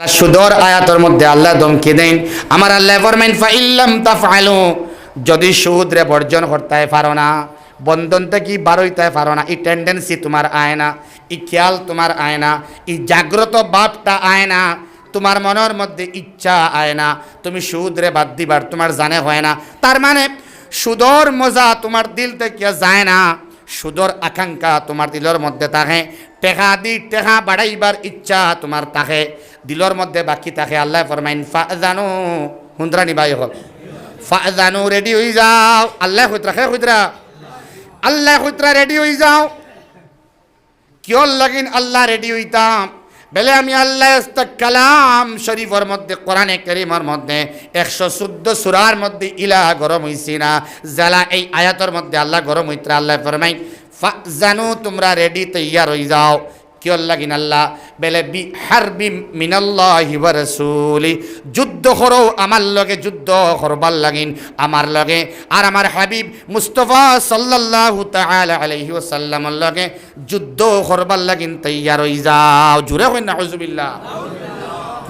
সুদর আয়াতের মধ্যে আল্লাহ ধমকি দেন, আমার আল্লাহ ফরমাইন ফাইল্লাম তাফআলু, যদি সুদরে বর্জন করতে পারো না, বন্ধন থেকে বার হইতে পারো না, এই টেন্ডেন্সি তোমার আয় না, এই খেয়াল তোমার আয় না, এই জাগ্রত ভাবটা আয় না, তোমার মনের মধ্যে ইচ্ছা আয় না, তুমি সুদরে বাদ দিবার তোমার জানে হয় না, তার মানে সুদর মজা তোমার দিল থেকে যায় না, সুদর আকাঙ্ক্ষা তোমার দিলের মধ্যে থাকে, টেকা দি টেকা বাড়াইবার ইচ্ছা তোমার থাকে দিলর মধ্যে বাকি থাকে। আল্লাহ ফরমাইন ফাজানু হুন্দ্রানি বাই হল ফাজানু, রেডি হয়ে যাও। আল্লাহ খুতরা খে খুতরা, আল্লাহ খুতরা রেডি হয়ে যাও। কিয়র লাগিন আল্লাহ রেডি হইতাম বেলে আমি আল্লাহ কালাম শরীফের মধ্যে কোরআনে কারীমের মধ্যে 114 সূরার মধ্যে ইলা গরম হইছি না জালা, এই আয়াতের মধ্যে আল্লাহ গরম হইতরা। আল্লাহ ফরমাই ফাজানু, তোমরা রেডি তৈয়ার হয়ে যাও। কিয়র লাগিন আল্লাহ বেলে বি হারবি মিনাল্লাহি ওয়া রাসূলি, যুদ্ধ করো আমার লগে, যুদ্ধ করবার লাগিন আমার লগে আর আমার হাবিব মুস্তাফা সাল্লাল্লাহু তাআলা আলাইহি ওয়াসাল্লামের লগে যুদ্ধ করবার লাগিন তৈয়ার হয়ে যাও। জুরে কই নাউযুবিল্লাহ।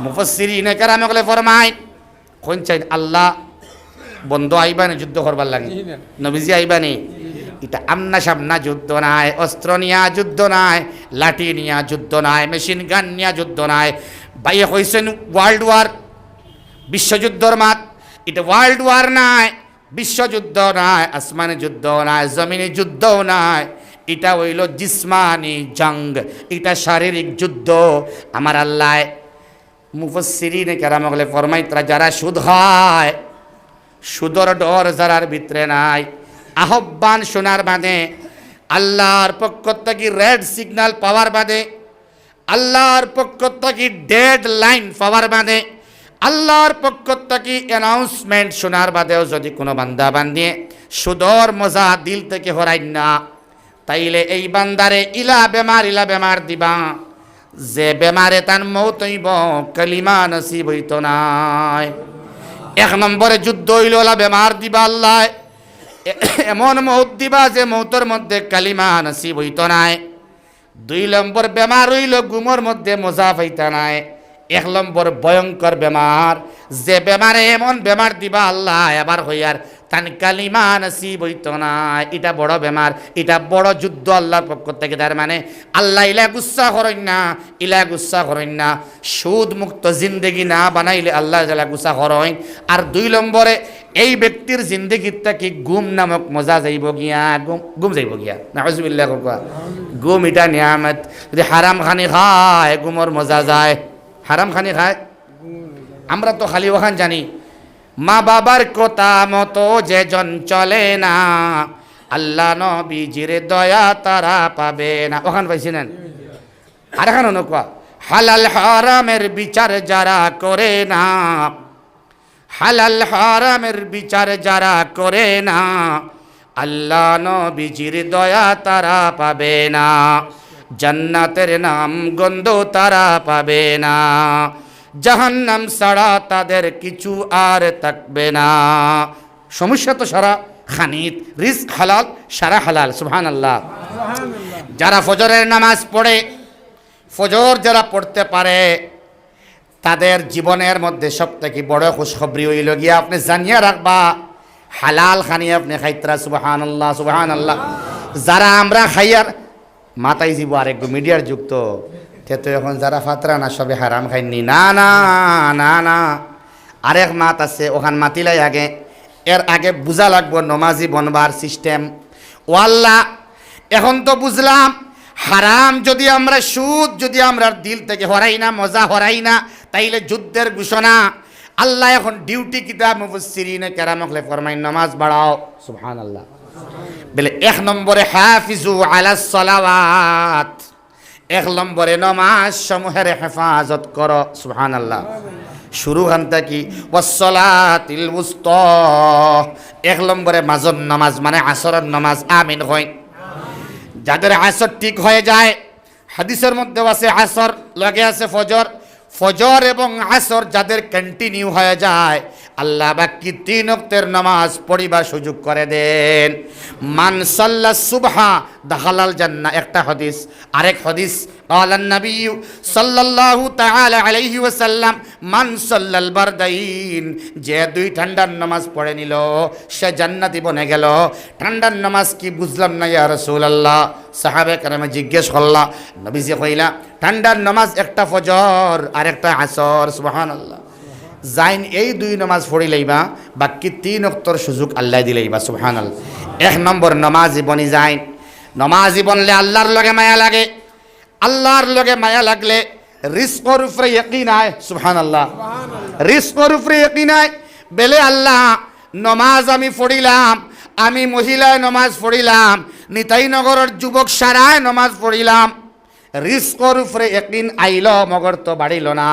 মুফাসসিরিনে কেরাম বলে ফরমায় কোন চাই আল্লাহ বন্ধু আইবানি যুদ্ধ করবার লাগিন, নবীজি আইবানি। এটা আমনা সামনা যুদ্ধ নাই, অস্ত্র নিয়া যুদ্ধ নাই, লাঠি নিয়া যুদ্ধ নাই, মেশিন গান নিয়া যুদ্ধ নাই। ভাইয়া কইছেন ওয়ার্ল্ড ওয়ার, বিশ্বযুদ্ধর মাত। এটা ওয়ার্ল্ড ওয়ার নাই, বিশ্বযুদ্ধ নাই, আসমানি যুদ্ধ নাই, জমিনি যুদ্ধও নাই। এটা হইল জিসমানি জঙ্গ, এটা শারীরিক যুদ্ধ। আমার আল্লাহ মুফাসসিরিনে কেরাম বলে ফরমাইতরা যারা সুদ হয়, সুদর ডর যারার ভিতরে নাই, আহ্বান শোনার বাদে, আল্লাহর পক্ষ থেকে রেড সিগন্যাল পাওয়ার বাদে, আল্লাহর পক্ষ থেকে ডেড লাইন পাওয়ার বাদে, আল্লাহর পক্ষ থেকে অ্যানাউন্সমেন্ট শোনার বাদেও যদি কোনো বান্দা বান্দিয়ে সুদর মজা দিল থেকে হরাই না, তাইলে এই বান্দারে ইলা বেমার দিবা, যে বেমারে তার মৌত হইব, কালিমা নসিব হইত নাই। 1 নম্বরে যুদ্ধ হইল বেমার দিবা আল্লাহ, এমন মৌত দিবা যে মৌতের মধ্যে কালিমা নসিব হইত নাই। 2 নম্বর বেমার হইল গুমর মধ্যে মজা পাইতা নাই। 1 নম্বর ভয়ঙ্কর বেমার, যে বেমারে এমন বেমার দিবা আল্লাহ এবার হইয়ার তান কালিমা নসিব হইত নাই। এটা বড় বেমার, এটা বড় যুদ্ধ আল্লাহর পক্ষ থেকে। তার মানে আল্লাহ ইলা গুসা করেন না, ইলা গুসা করেন না, সুদ মুক্ত জিন্দেগি না বানাইলে আল্লাহ ইলা গুসা করেন। আর 2 নম্বরে এই ব্যক্তির জিন্দগিটা কি গুম নামক মজা যাইব গিয়া, গুম যাইব গিয়া। নাউযুবিল্লাহ। গুম এটা নিয়ামত। যদি হারাম খানি খায় গুমর মজা যায়, হারাম খানি খায়। আমরা তো খালি ওখান জানি মা বাবার কথা মতো যেজন চলে না, আল্লাহ নবীজির দয়া তারা পাবে না। ওখান পাইছিলেন। আর এখন অনুকা হালাল হারামের বিচার যারা করে না, হালাল হারামের বিচার যারা করে না, আল্লাহ নবীজির দয়া তারা পাবে না, জান্নাতের নাম গন্ধ তারা পাবে না, জাহান্নাম ছাড়া তাদের কিছু আর থাকবে না। সমস্যা তো সারা খানিত, রিজক হালাল, সারা হালাল। সুবহানাল্লাহ। যারা ফজরের নামাজ পড়ে, ফজর যারা পড়তে পারে, তাদের জীবনের মধ্যে সবথেকে বড় খুশখবরি হইল গিয়া আপনি জানিয়া রাখবা হালাল খানি আপনি খাইতরা। সুবহানাল্লাহ, সুবহানাল্লাহ। যারা আমরা খাইয়ার মাতাই জীব আরেক মিডিয়ার যুক্ত তো এখন যারা ফাতরা না সবে হারাম খাইনি, না না না না, আরেক মাত আছে ওখান মাতিলাই আগে, এর আগে বুঝা লাগবো নমাজি বনবার সিস্টেম। ও আল্লাহ, এখন তো বুঝলাম হারাম যদি আমরা, সুদ যদি আমরা দিল থেকে হরাই না, মজা হরাই না, তাইলে যুদ্ধের ঘোষণা। আল্লাহ এখন ডিউটি কিতাব মুফাসসিরিনে কেরাম ফরমাই নামাজ বাড়াও। সুবহানাল্লাহ। বলে 1 নম্বরে হাফিজু আলাস সালাওয়াত, 1 নম্বরে নামাজ সমূহের হেফাজত করো। সুবহানাল্লাহ। শুরু হানতা কি ওয়াসসালাতিল উস্তা, 1 নম্বরে মাঝর নামাজ মানে আসরের নামাজ। আমিন হয়। যাদের আসর ঠিক হয়ে যায়, হাদিসের মধ্যে আছে আসর লগে আছে ফজর, ফজর এবং আসর যাদের কন্টিনিউ হয়ে যায়, আল্লাহ বাকি 3 ওয়াক্তের নামাজ পড়িবার সুযোগ করে দেন। মান সাল্লা সুবহা দাখালাল জান্নাহ, একটা হাদিস। আরেক হাদিস ক্বালান নবী সাল্লাল্লাহু তাআলা আলাইহি ওয়াসাল্লাম মান সাল্লাল বারদাইন, যে 2 ঠান্ডার নামাজ পড়ে নিল সে জান্নাতি বনে গেল। ঠান্ডার নামাজ কি বুঝলাম না ইয়া রাসূলুল্লাহ। সাহাবে কেরামে জিজ্ঞেস করলা, নবীজি কইলা ঠান্ডার নামাজ একটা ফজর আর একটা আসর। সুবহানাল্লাহ। যাইন এই 2 নামাজ পড়ি লইবা, বাকি 3 ওয়াক্তর সুযোগ আল্লাহ দিলেইবা। সুবহানাল্লাহ। 1 নম্বর নামাজি বনি যাইন। নামাজি বনলে আল্লাহর লগে মায়া লাগে। আল্লাহর লগে মায়া লাগলে রিজকের উপরে ইয়াকিন আয়। সুবহানাল্লাহ। রিজকের উপরে ইয়াকিন আয়। বেলে আল্লাহ নামাজ আমি পড়িলাম, আমি মহিলায় নামাজ পড়িলাম, নিতাই নগরের যুবক সারায় নামাজ পড়িলাম, রিস্কর উপরে একদিন আইল, মগর তো বাড়িল না।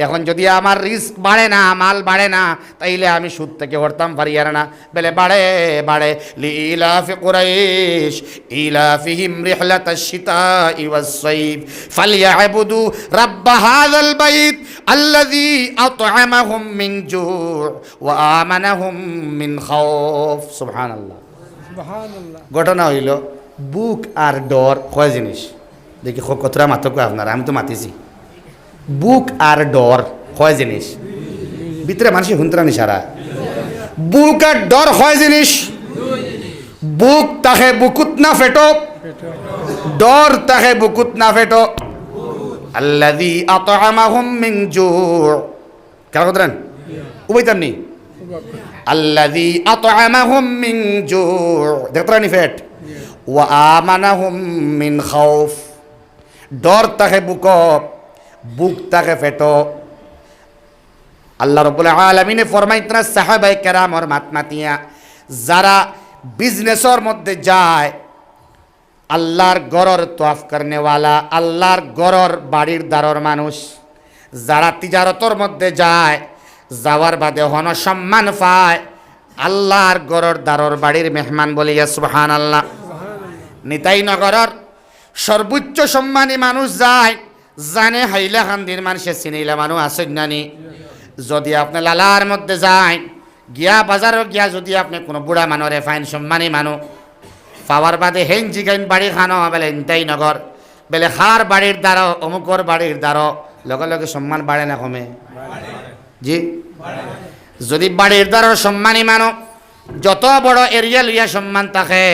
এখন যদি আমার রিস্ক বাড়ে না, মাল বাড়ে না, তাইলে আমি সুদ থেকে হরতাম পারি আর না। বেলে বাড়ে বাড়ে। লিইলাফি কুরাইশ ইলাফিহিম রিহলাতাশ শিতাই ওয়াস সাইফ ফালইয়াবুদু রাব্ব হাযাল বাইত আল্লাযী আত'আমাহুম মিন জু' ওয়া আমানাহুম মিন খাউফ। সুবহানাল্লাহ। সুবহানাল্লাহ। ঘটনা হইল বুক আর ডর কয় জিনিস। দেখি কতটা মাতক আপনারা, আমি তো মাতিছি। বুক আর ডর হয় জিনিস, ভিতরে মানুষের হুন্তরানি সারা। বুক আর ডর হয় জিনিস। বুক তাকে বুকুত না ফেটো, ডর তাকে বুকুত না ফেটো। আল্লাযী আত'আমাহুম মিন জু', কার কথান উবাইতাম নি, আল্লাযী আত'আমাহুম মিন জু', দেখতরানি ফেট, ওয়া আমানাহুম মিন খাউফ। ডর তাকে বুক, বুক তাকে ফেটো। আল্লাহ রাব্বুল আলামিনে ফরমাইতরা সাহাবায়ে কেরামর মাতমাতিয়া, যারা বিজনেসের মধ্যে যায়, আল্লাহর গরর তোয়াফ করনেওয়ালা, আল্লাহর গরর বাড়ির দ্বারর মানুষ, যারা তিজারতর মধ্যে যায়, যাওয়ার বাদে হন সম্মান পায়, আল্লাহর গরর দ্বারর বাড়ির মেহমান বলিয়া সুবহানাল্লাহ। নিতাই নগরর সর্বোচ্চ সম্মানী মানুষ যায়, জানে হাইলাকান্দির মানুষে চিনিলা মানুষ আসেন নানি। যদি আপনি লালার মধ্যে যায়, গিয়া বাজারও গিয়া যদি আপনি কোনো বুড়া মানুষরে ফাইন সম্মানী মানুষ পাওয়ার বাদে হেন জিগাইন বাড়ি খানো বেলে নিতাই নগর, বেলে খার বাড়ির দ্বারা অমুকর বাড়ির দ্বারা লগে লগে সম্মান বাড়ে না কমে? জি। যদি বাড়ির দ্বারা সম্মানী মানুষ যত বড় এরিয়া লইয়া সম্মান থাকে,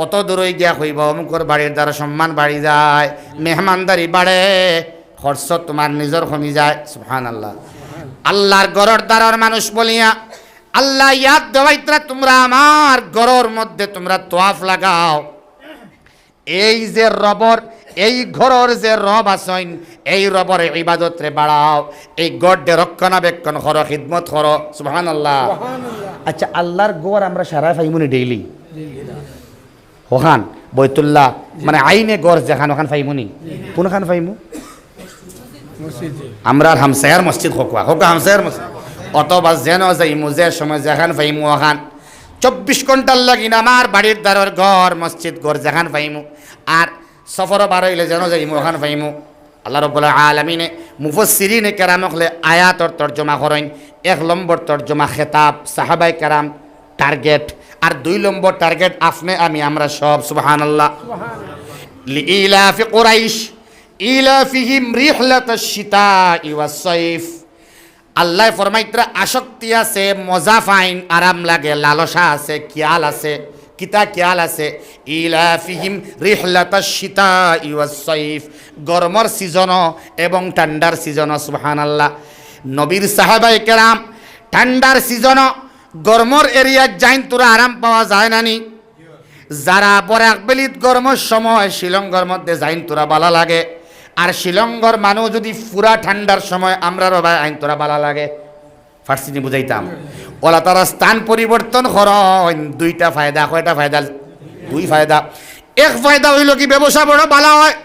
অত দূরে গিয়া কইব অমুকর বাড়ির দ্বারা সম্মান বাড়ি যায়, মেহমানদারি বাড়ে, খরচ তোমার নিজের কমি যায়। সুবহানাল্লাহ। আল্লাহর গরর দ্বারার মানুষ বলিয়া আল্লাহ ইয়াদ দেওয়াইতরা, তোমরা আমার গরর মধ্যে তোমরা তোয়াফ লাগাও। এই যে রবর, এই ঘরর যে রব আসইন, এই রবর ইবাদত রে বাড়াও, এই গড্ডে রক্ষণাবেক্ষণ করো, খিদমত করো। সুবহানাল্লাহ। আচ্ছা, আল্লাহর গর আমরা সারা ফাইমুনি ডেইলি ওখান বৈতুল্লাহ মানে আইনে গড় যেখান ওখান ফাইমুনি, কোনখান ফাইমু? আমরা হামসায়ার মসজিদ হোকা হোকা হামসায়ার মসজিদ, অথবা যেন যাইমু যে সময় যেখান ফাইমু ওখান 24 ঘন্টার লাগিন আমার বাড়ির দ্বারের ঘর মসজিদ ঘর যেখান ফাইমু, আর সফর বার হইলে যেন যাইমু ওখান ফাইমু। আল্লাহ রাব্বুল আলামিনে মুফাসসিরিনে কেরামকলে আয়াতর তর্জমা করেন। 1 নম্বর তর্জমা খেতাব সাহাবায়ে কেরাম টার্গেট, আর 2 নম্বর টার্গেট আপনি আমি আমরা সব। সুবহানাল্লাহ। লিইলাফি কুরাইশ ইলাফিহিম রিহলাতাশ শিতাই ওয়াস সাইফ। আল্লাহ ফরমাইতরা আসক্তি আছে, মজা ফাইন, আরাম লাগে, লালসা আছে, কিয়াল আছে, কিতা কিয়াল আছে। ইলাফিহিম রিহলাতাশ শিতাই ওয়াস সাইফ, গরমের সিজন এবং ঠান্ডার সিজন। সুবহানাল্লাহ। নবীর সাহাবায়ে কেরাম ঠান্ডার সিজন গরমর এরিয়া যাইন তোরা আরাম পাওয়া যায় নানি। যারা বরাক বেলিত গরমের সময় শিলংগর মধ্যে যাইন তোরা ভালো লাগে, আর শিলংগর মানুষ যদি পুরা ঠান্ডার সময় আমরা আইন তোরা ভালো লাগে। ফার্সিনি বুঝাইতাম, ওলা তারা স্থান পরিবর্তন করেন। 2টা ফায়দা। কয়টা ফায়দা? 2 ফায়দা। 1 ফায়দা হইল কি ব্যবসা বড় ভালো হয়,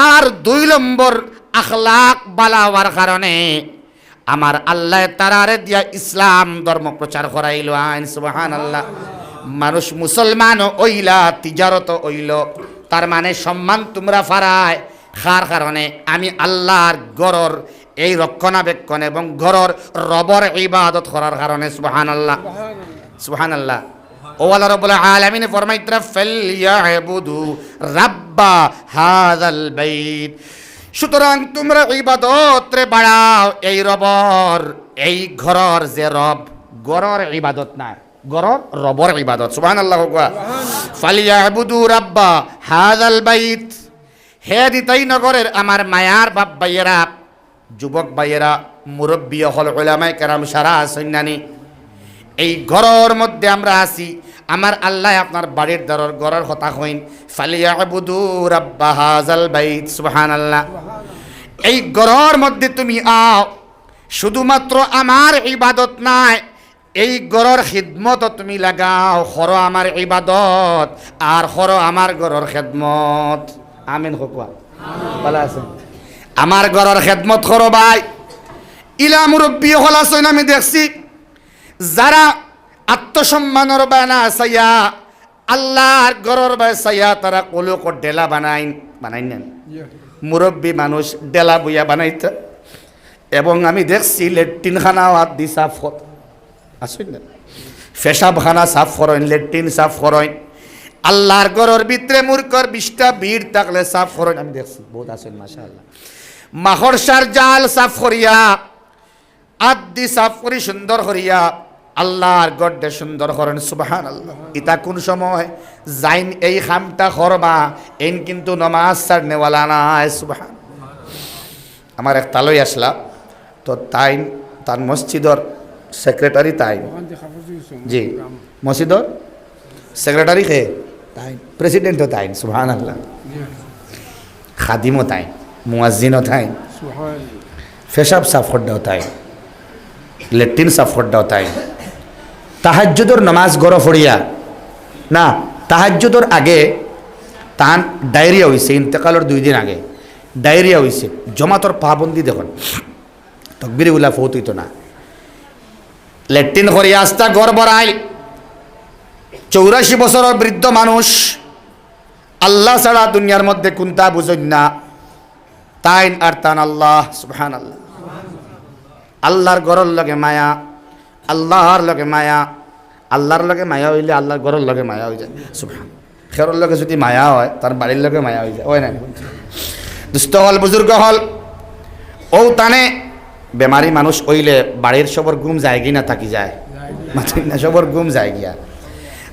আর 2 নম্বর আখলাক ভালো হওয়ার কারণে আমার আল্লাহ তারারে দিয়া ইসলাম ধর্ম প্রচার করাইল আইন। সুবহানাল্লাহ। মানুষ মুসলমান ওইলা, তিজারত ওইল, তার মানে সম্মান তোমরা ফারায় খার কারণে আমি আল্লাহর গরর এই রক্ষণাবেক্ষণ এবং ঘরের রবর ইবাদত করার কারণে সুবহানাল্লাহ সুবহানাল্লাহ। ও আল্লাহ রাব্বুল আলামিন ফরমাইতরা ফালইয়াবুদু রাব্বা হাযাল বাইত। সুতরাং তোমরা ইবাদত রে বাড়াও এই রবর, এই ঘরের যে রব, ঘরের ইবাদত না, ঘরের রবর ইবাদত। সুবহানাল্লাহ। ফালইয়াবুদু রাব্বা হাযাল বাইত। হে দিতাই নগরের আমার মায়ার বাপ ভাইয়েরা, যুবক ভাইয়েরা, মুরব্বী হল উলামায়ে কেরাম সারা সৈন্যানি, এই ঘরের মধ্যে আমরা আছি। আমার আল্লাহ আপনার বাড়ির দরর ঘরের কথা কইন, ফালিয়াবুদু রাব্বা হাযাল বাইত। সুবহানাল্লাহ। এই ঘরের মধ্যে তুমি আও, শুধুমাত্র আমার ইবাদত নাই, এই ঘরের খিদমত তুমি লাগাও। করো আমার ইবাদত আর করো আমার ঘরের খেদমত। আমিন হকুয়া ভালো আছেন? আমার ঘরের খেদমত করো ভাই। ইলা মুরব্বী হল আছেন, আমি দেখছি যারা আত্মসম্মানের বানা সাইয়া আল্লাহর ঘরের সাইয়া তারা কলুক ডেলা বানাই নেন। মুরব্বী মানুষ ডেলা বইয়া বানাইতে, এবং আমি দেখছি লেট্রিন খানা হাত দি সাফ আসুন না, পেশাব খানা সাফ করেন, লেট্রিন সাফ করেন। আল্লাহর ঘরের ভিতরে মূর্খর 20টা ভিড় থাকলে সাফ করেন, আমি দেখছি বহুত আছেন মাশাআল্লাহ। মাহরসার জাল সাফ করিয়া আদি সাফ করি সুন্দর করিয়া আল্লাহর গড্ডে সুন্দর করেন। সুবহানাল্লাহ। ইতা কোন সময় যাইন এই খামটা করবা, এন কিন্তু নমাজ ছাড়নেওয়ালা নাই। সুবহান। আমার এক তালই আসলা তো তাই তার মসজিদর সেক্রেটারি, তাই জি মসজিদর সেক্রেটারি খে তাই, প্রেসিডেন্টও তাই। সুবহানাল্লাহ। খাদিমও তাই, মুয়াজ্জিনও তাই, পেশাব সাফ করদাও তাই, লেট্রিন সাফ করদাও তাই। তাহাজ্জুদর নামাজ গড় ফড়িয়া না, তাহাজ্জুদর আগে তান ডায়রিয়া হয়েছে, ইন্তেকালের 2 দিন আগে ডায়রিয়া হয়েছে। জমাতর পাবন্দি দেখুন, তকবির উল্লাহ ফৌত হইতো না। লেট্রিন করিয়া আস্তা গড় বড়াই। 84 বছরের বৃদ্ধ মানুষ, আল্লাহ ছাড়া দুনিয়ার মধ্যে কোনটা বুঝেন না, তাইন আর তান আল্লাহ। সুবহানাল্লাহ। আল্লাহর ঘরের লগে মায়া, আল্লাহর লগে মায়া, আল্লাহর লগে মায়া হইলে আল্লাহর ঘরের লগে মায়া হয়ে যায়। সুবহান। খেরর লগে যদি মায়া হয়, তার বাড়ির লগে মায়া হয়ে যায়। ওই না দুস্থ হল, বুজুর্গ হল, ও তানে বেমারি মানুষ হইলে বাড়ির সবর ঘুম যায় কি না, থাকি যায় না, সবর ঘুম যায় গিয়া।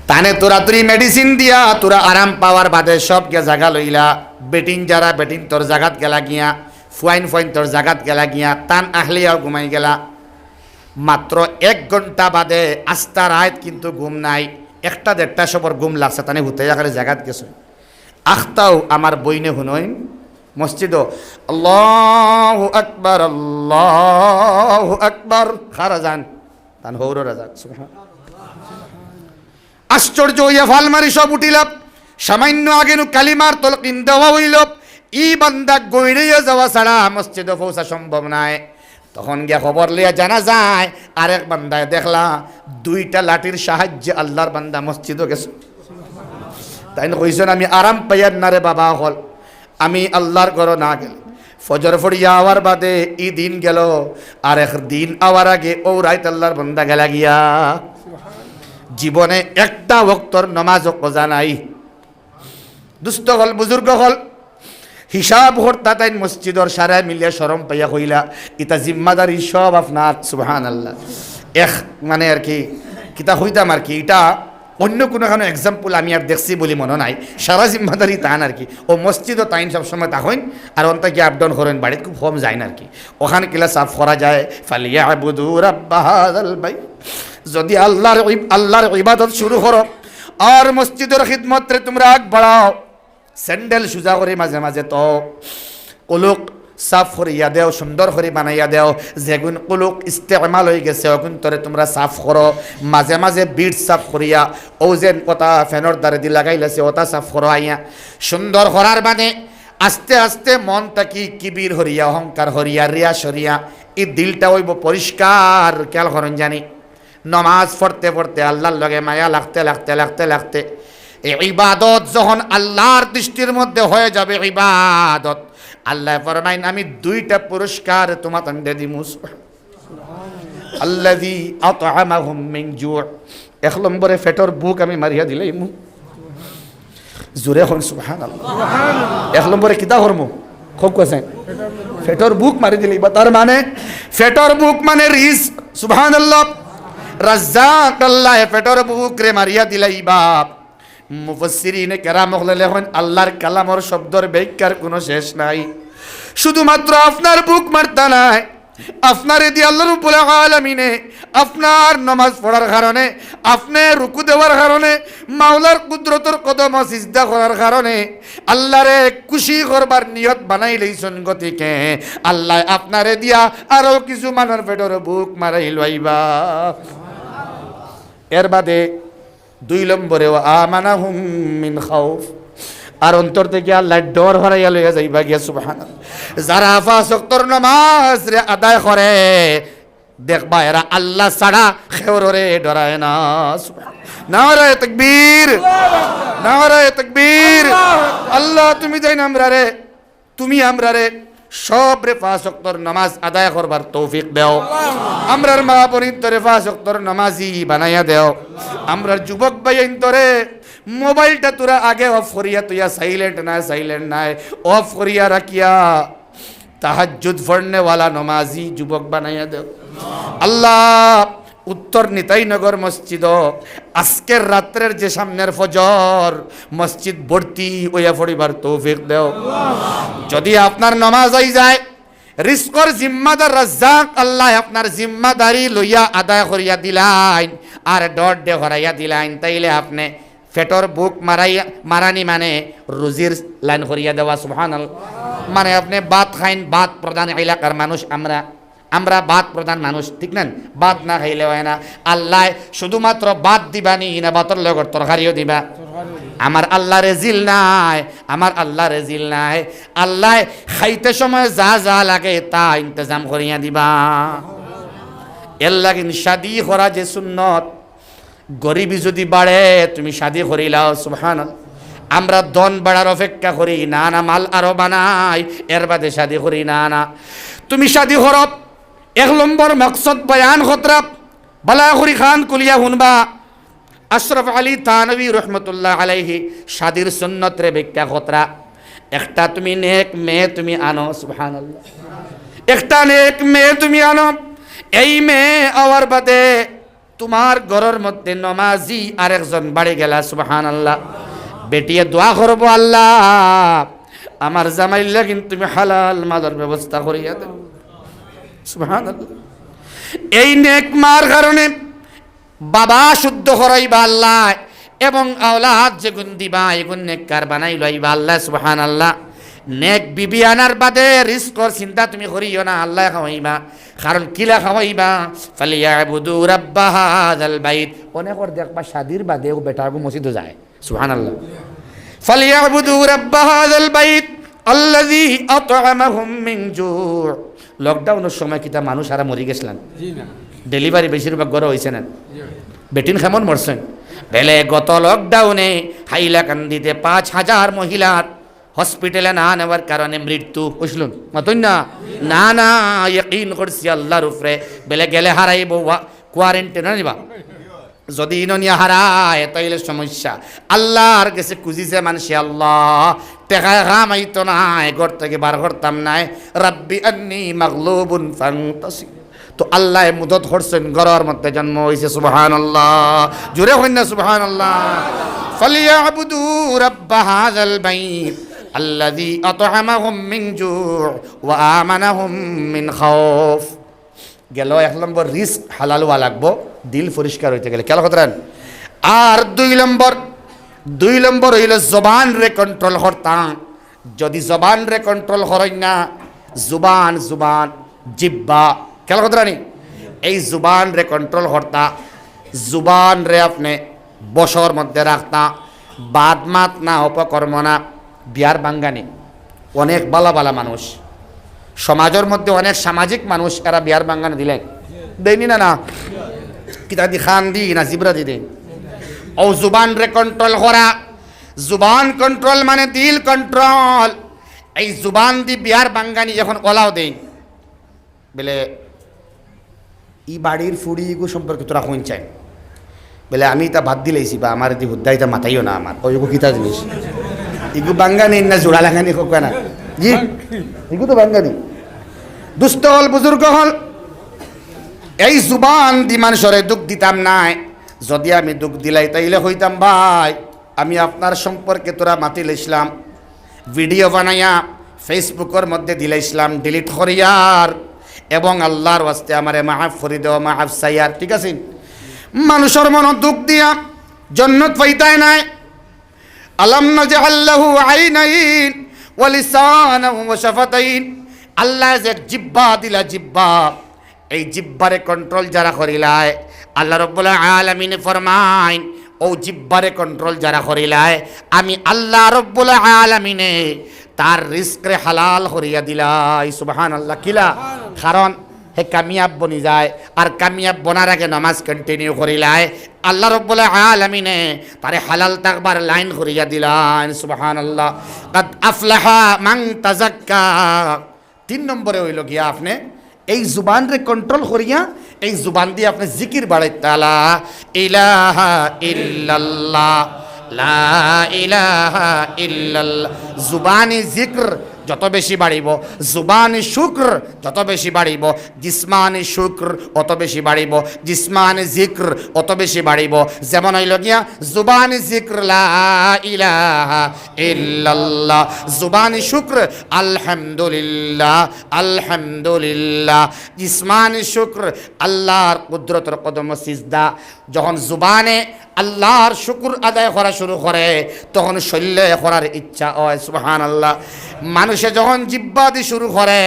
তানে তোরা তুই মেডিসিন দিয়া তোরা আরাম পাওয়ার বাদে সব গিয়া জায়গা লইলা। বেটিন যারা বেটিন তোর জাগাত গেলা গিয়া, ফুয়াইন তোর জাগাত গেলা গিয়া, তান আহলিয়াও ঘুমাই গেলা। মাত্র 1 ঘন্টা বাদে আস্তা রাত কিন্তু ঘুম নাই, 1টা-1.5টা সবর ঘুম লাগছে। তানে হুতে আকারে জাগাত গেছে। আখতাও আমার বইনে শুনইন মসজিদও আল্লাহু আকবার আল্লাহু আকবার খারা যান, তান হৌর রাজা। সুবহানাল্লাহ। আশ্চর্য হইয়া ফালমারি সব উঠিল। সামান্য আগেনু কালিমার তলকিন দেওয়া হইল। ই বান্দা গইড়িয়ে যাওয়া ছাড়া মসজিদে পৌঁছা সম্ভব নাই। তখন গিয়া খবর লিয়া জানা যায় আরেক বান্দায় দেখলা 2টা লাঠির সাহায্যে আল্লাহর বান্দা মসজিদও গেছে। তাই কইছেন আমি আরাম পাইয়ার না রে বাবা হল, আমি আল্লাহর ঘর না গেল ফজর ফড়িয়া আওয়ার বাদে ই দিন গেল, আর এক দিন আওয়ার আগে ও রাইত আল্লাহর বান্দা গেলা গিয়া। জীবনে একটা ওয়াক্তর নামাজও কজা নাই। দুস্থ হল, বুজুর্গ হল, হিসাব হরতা তাই মসজিদর সারা মিলিয়া শরম পাইয়া কইলা ইতা জিম্মাদারি সব আপনার। সুবহানাল্লাহ। মানে আর কি কিতা হইতাম আর কি, এটা অন্য কোনো এক্সাম্পল আমি আর দেখছি বলি মনে নাই। সারা জিম্মাদারি তান আর কি। ও মসজিদও তাইন সবসময় তাহইন, আর অন্তা কি আপ ডাউন করেন, বাড়িতে খুব কম যায় না আর কি। ওখানে কিলা সাফ করা যায়। ফালিয়াবুদু রাব্বা হাযাল বাইত। যদি আল্লাহর ইবাদত শুরু করো আর মসজিদের খিদমতে তোমরা আগ বাড়াও, স্যান্ডেল সুজা করে মাঝে মাঝে তো কলুক সাফ করিয়া দেও, সুন্দর করে বানাইয়া দেও। যেগুন কলুক ইস্তেমাল হয়ে গেছে ওগুন তরে তোমরা সাফ করো। মাঝে মাঝে বিট সাফ করিয়া ও যেন কথা ফ্যানের দ্বারে দি লাগাইলাছে ওটা সাফ করো আইয়া। সুন্দর করার মানে আস্তে আস্তে মন তাকি কিবির হরিয়া, অহংকার হরিয়া, রিয়া সরিয়া এই দিলটা হইব পরিষ্কার। খেয়াল করেন জানি নমাজ পড়তে পড়তে আল্লাহর লগে মায়া লাগতে লাগতে লাগতে লাগতে এই ইবাদত যখন আল্লাহর দৃষ্টির মধ্যে হয়ে যাবে ইবাদত, আল্লাহ ফরমাইন আমি দুইটা পুরস্কার তোমাকে দিমু আল্লাযী আত'আমাহুম মিন জু' এক নম্বরে পেটর বুক আমি মারিয়া দিলাইমু জোরে হন সুবহানাল্লাহ এক নম্বরে কিতা করমু খুব কইছেন পেটর বুক মারি দিলি তার মানে পেটর বুক মানে রিস্ক সুবহানাল্লাহ রাজ্জাক আল্লাহ পেটর বুক রে মারিয়া দিলাই বাপ মুফাসসিরিনে কেরাম লেখেন আল্লাহর কালামর শব্দর ব্যাখ্যার কোনো শেষ নাই শুধুমাত্র আপনার বুক মারতা নাই আপনারে দিয়ে আল্লাহ রাব্বুল আলামিনে আপনার নামাজ পড়ার কারণে আপনি রুকু দেওয়ার কারণে মাওলার কুদরতের কদম সিজদা করার কারণে আল্লাহরে খুশি করবার নিয়ত বানাই লইছেন গতিকে আল্লাহ আপনারে দিয়া আরো কিছু মানুষের পেটের বুক মারাই লইবা এর বাদে 2 নম্বরে আমানাহুম মিন খাউফ আর অন্তর থেকে আল্লাহ ডর হরাইয়া লইয়া যাইবা গিয়া সুবহানাল্লাহ যারা 5 ওয়াক্তের নামাজ রে আদায় করে দেখবা এরা আল্লাহ ছাড়া খেওরে ডরায় না নারায়ে তাকবীর নারায়ে তাকবীর আল্লাহ তুমি যাই আমরা রে সব রে 5 ওয়াক্তের নামাজ আদায় করবার তৌফিক দাও আমরার মা বোনতরে 5 ওয়াক্তের নামাজি বানাইয়া দাও আমরার যুবক ভাইন্তরে মোবাইলটা তোরা আগে অফ করিয়া তুইয়া সাইলেন্ট নাই অফ করিয়া রাখিয়া তাহাজ্জুদ পড়নে ওয়ালা নমাজি যুবক বানাইয়া দাও আল্লাহ উত্তর নিতাইনগর মসজিদ আজকের রাত্রের যে সামনের ফজর মসজিদ ভর্তি হইয়া পড়িবার তৌফিক দাও যদি আপনার নামাজ হয়ে যায় রিস্কর জিম্মাদার রাজ্জাক আল্লাহ আপনার জিম্মাদারি লইয়া আদায় করিয়া দিলাইন আর ডর ডে হরাইয়া দিলাইন তাইলে আপনি পেটর বুক মারানি মানে রুজির লাইন করিয়া দেওয়া সুবহানাল্লাহ মানে আপনি ভাত খাইন ভাত প্রধান এলাকার মানুষ আমরা ভাত প্রধান মানুষ ঠিক না ভাত না খাইলে হয় না আল্লাহ শুধুমাত্র ভাত দিবানি না ভাতর লগর তরকারিও দিবা আমার আল্লাহ রেজিল নাই আল্লাহ খাইতে সময় যা যা লাগে তা ইন্তজাম করিয়া দিবা এর লাগিন শাদি করা যে সুন্নত গরিবী যদি বাড়ে তুমি শাদি করিলাও সুবহানাল্লাহ আমরা দন বাড়ার অপেক্ষা করি না মাল আরো বানাই এর বাদে শাদি করি না তুমি শাদি করব 1 নম্বর মকসদ বয়ান খতরা বালাগুরি খান কুলিয়া হুনবা আশরাফ আলী থানভী রহমতুল্লাহ আলাইহি শাদির সুন্নত রে ব্যাখ্যা খতরা একটা তুমি নেক মেয়ে তুমি আনো সুবহানাল্লাহ একটা নেক মেয়ে তুমি আনো এই মেয়ে আওয়ার বাদে তোমার ঘরের মধ্যে নমাজি আরেকজন বাড়ি গেলা সুবহানাল্লাহ বেটিয়ে দোয়া করব আল্লাহ আমার জামাইল লাগিন তুমি হালাল মাদার ব্যবস্থা করিয়া দাও সুবহানাল্লাহ এই নেক মার কারণে বাবা শুদ্ধ করাইবা আল্লাহ এবং আওলাদ যেগুন দিবা এগুন নেককার বানাই লইবা আল্লাহ সুবহানাল্লাহ নেক বিবি আনার বাদে রিস্কর চিন্তা তুমি করিও না আল্লাহ খাওয়াইবা কারণ কিলা খাওয়াইবা ফালিয়াবুদু রাব্ব হাযাল বাইত অনেকর দেখবা শাদির বাদেও বেটাগো মসজিদে যায় সুবহানাল্লাহ ফালিয়াবুদু রাব্ব হাযাল বাইত আল্লাযী আত'আমাহুম মিন জু' লকডাউনের সময় কিতা মানুষ আরা মরি গেছিলেন ডেলিভারি বেশিরভাগ গড় হয়েছে না বেটিন কেমন মরছেন বেলে গত লকডাউনে হাইলাকান্দিতে 5,000 মহিলার হসপিটালে না নেওয়ার কারণে মৃত্যু বুঝলুন মতন না ইয়কিন করছি আল্লাহর উপরে বেলে গেলে হারাইব কোয়ারেন্টাইন নিবা যদি ইনিয়া হারায় তাইলে সমস্যা আল্লাহর কাছে খুঁজিছে মানুষ আল্লাহ টেকায় কামাইতো নাই ঘর থেকে বার করতাম নাই রাব্বি আন্নী মাগলুবুন ফান্তাসির তো আল্লাহ মুদত করছেন ঘরের মধ্যে জন্ম হয়েছে সুবহানাল্লাহ জোরে হইন না সুবহানাল্লাহ ফালিয়াবুদু রাব্ব হাযাল বাইত আল্লাযী আত'আমাহুম মিন জু' ওয়া আমানাহুম মিন খাউফ গেল 1 নম্বর রিস্ক হালাল হওয়া লাগবো দিল পরিষ্কার হইতে গেলে কেন কথা আর 2 নম্বর হইল জবান রে কন্ট্রোল করতাম যদি জবান রে কন্ট্রোল করেন না জুবান জিব্বা কেন কথা এই জুবান রে কন্ট্রোল করতা জুবান রে আপনি বশর মধ্যে রাখতা বাদ মাত না অপকর্ম না বিয়ার বাঙ্গানি অনেক বালা মানুষ সমাজের মধ্যে অনেক সামাজিক মানুষ এরা বিয়ার বাঙ্গানি দিলেন দেয়নি না কিতা দি খান দি না জিবরা দি দেন ও জুবান রে কন্ট্রোল করা জুবান কন্ট্রোল মানে দিল কন্ট্রোল এই জুবান দি বিহার বাঙ্গানি এখন ওলাও দেই বলে ই বাড়ির ফুড়ি গো সম্পর্কে তোরা কোন চাই বলে আমি তা বাদ দিলেছি বা আমার দি হুদ্দাই তা মাথাইও না আমার ওই কিতা জিনিস ইগু বাঙ্গানি না জোড়া লাগানি হোক না জি ইগু তো বাঙ্গানি দুস্থ হল বুজুর্গ হল এই জুবান দি মানুষরে দুঃখ দিতাম নাই যদি আমি দুঃখ দিলাই তাইলে হইতাম ভাই আমি আপনার সম্পর্কে তোরা মাতিল ইসলাম ভিডিও বানাইয়া ফেসবুকের মধ্যে দিলে ইসলাম ডিলিট করিয়ার এবং আল্লাহর ওয়াস্তে আমারে মাফ করে দেও মাফ চাইয়ার ঠিক আছে মানুষের মন দুঃখ দিয়া জান্নাত পাইতাই নাই আলাম নাজআল লাহু আইনাইন ওয়া লিসানান ওয়া শাফাতাইন আল্লাহ যে জিহ্বা দিলা জিহ্বা এই জিহ্বারে কন্ট্রোল যারা করিলায় আল্লাহ রাব্বুল আলামিন ফরমাইন ও জিহ্বারে কন্ট্রোল যারা করিলায় আমি আল্লাহ রাব্বুল আলামিনে তার রিস্করে হালাল করিয়া দিলাই সুবহানাল্লাহ কিলা কারণ হে কামিয়াব বনি যায় আর কামিয়াব বনার আগে নামাজ কন্টিনিউ করিলায় আল্লাহ রাব্বুল আলামিনে তারে হালাল তাকবার লাইন করিয়া দিলান সুবহানাল্লাহ কাদ আফলাহা মান তাযাক্কা 3 নম্বরে হইল গিয়া আপনি এই জুবান রে কন্ট্রোল করিয়া এই জুবান দিয়ে আপনি জিকির বাড়াইতে লা ইলাহা ইল্লাল্লাহ লা ইলাহা ইল্লাল্লাহ জুবানি জিক্র যত বেশি বাড়িব জুবানি শুক্র যত বেশি বাড়িব জিসমানি শুক্র অত বেশি বাড়িব জিসমানি জিক্র অত বেশি বাড়িব যেমন হইল গিয়া জুবানি জিক্র লা ইলাহা ইল্লাল্লাহ জুবানি শুক্র আলহামদুলিল্লাহ আলহামদুলিল্লাহ জিসমানি শুক্র আল্লাহর কুদরতের কদম সিজদা যখন জুবানে আল্লাহর শুকুর আদায় করা শুরু করে তখন শরীরে করার ইচ্ছা হয় সুবহানাল্লাহ মানুষে যখন জিহ্বা দিয়ে শুরু করে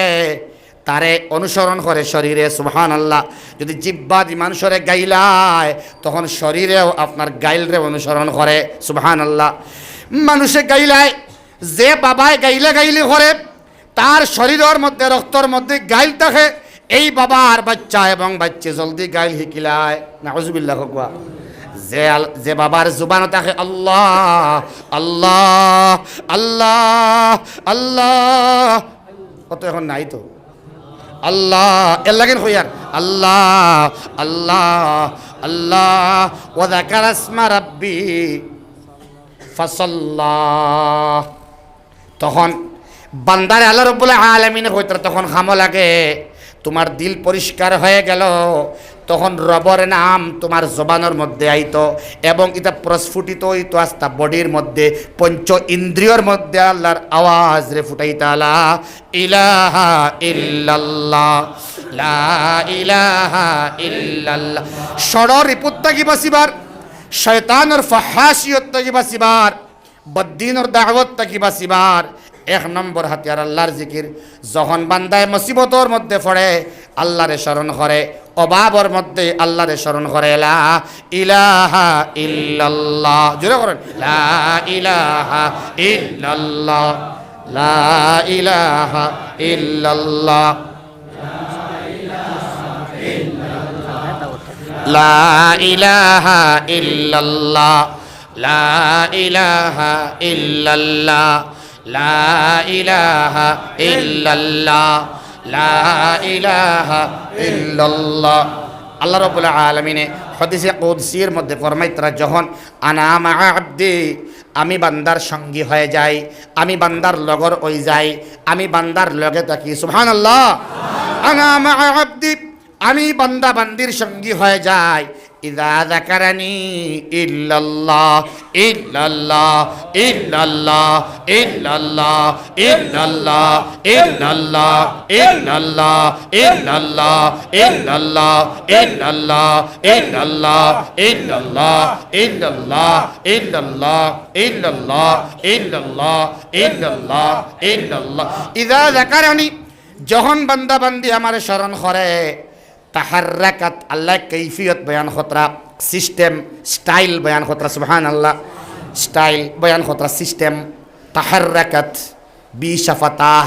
তারে অনুসরণ করে শরীরে সুবহানাল্লাহ যদি জিহ্বা দিয়ে মানুষরে গাইলায় তখন শরীরেও আপনার গাইলরে অনুসরণ করে সুবহানাল্লাহ মানুষে গাইলায় যে বাবায় গাইলে গাইলে করে তার শরীরের মধ্যে রক্তর মধ্যে গাইল থাকে এই বাবার বাচ্চা এবং বাচ্চা জলদি গাইল শিকিলায় নাউজুবিল্লাহ কোয়া যে বাবার জুবান থাকে আল্লাহ আল্লাহ আল্লাহ আল্লাহ কত এখন নাই তো আল্লাহ এর লাগেন হইয়ার আল্লাহ আল্লাহ আল্লাহ ওয়া যাকারা ইসমা রাব্বি ফাসাল্লাহ তখন বান্দারে আল্লাহ রাব্বুল আলামিন হইতে তখন খামো লাগে তোমার দিল পরিষ্কার হয়ে গেল তখন রবের নাম তোমার জবানের মধ্যে আইতো এবং এটা প্রস্ফুটিত হইতো আস্তা বডির মধ্যে পঞ্চ ইন্দ্রিয়র মধ্যে আল্লাহর আওয়াজ রে ফুটাইতা লা ইলাহা ইল্লাল্লাহ লা ইলাহা ইল্লাল্লাহ ষড়র রিপুত্তা কি বাসিবার শয়তানের ফাহাশিয়ত কি বাসিবার বদ্দিনের দাওয়াত কি বাসিবার 1 নম্বর হাতিয়ার আল্লাহর জিকির যখন বান্দায় মুসিবতর মধ্যে পড়ে আল্লাহরে স্মরণ করে অভাবের মধ্যে আল্লাহরে স্মরণ করে লা ইলাহা ইল্লাল্লাহ জোরে করেন লা ইলাহা ইল্লাল্লাহ লা ইলাহা ইল্লাল্লাহ লা ইলাহা ইল্লাল্লাহ লা ইলাহা ইল্লাল্লাহ লা ইলাহা ইল্লাল্লাহ লা ইলাহা ইল্লাল্লাহ আল্লাহ রাব্বুল আলামিন হাদিসে কুদসির মধ্যে ফরমাইতরা যখন আনা মা আবদি আমি বান্দার সঙ্গী হয়ে যাই আমি বান্দার লগর হই যাই আমি বান্দার লগে থাকি সুবহানাল্লাহ আনা মা আবদি আমি বান্দা বান্দির সঙ্গী হয়ে যাই ইযা যাকারানি ইল্লাল্লাহ ইল্লাল্লাহ ইল্লাল্লাহ ইল্লাল্লাহ ইল্লাল্লাহ ইল্লাল্লাহ ইল্লাল্লাহ ইল্লাল্লাহ ইল্লাল্লাহ ইল্লাল্লাহ ইল্লাল্লাহ ইল্লাল্লাহ ইল্লাল্লাহ ইল্লাল্লাহ ইল্লাল্লাহ ইল্লাল্লাহ ইল্লাল্লাহ ইল্লাল্লাহ ইযা যাকারানি যখন বান্দা বান্দি আমার স্মরণ করে তাহাররাকাত আল্লাহ কৈফিয়ত বয়ান খতরা সিস্টেম স্টাইল বয়ান খতরা সুবহানাল্লাহ স্টাইল বয়ান খতরা সিস্টেম তাহাররাকাত বি শাফাতাহ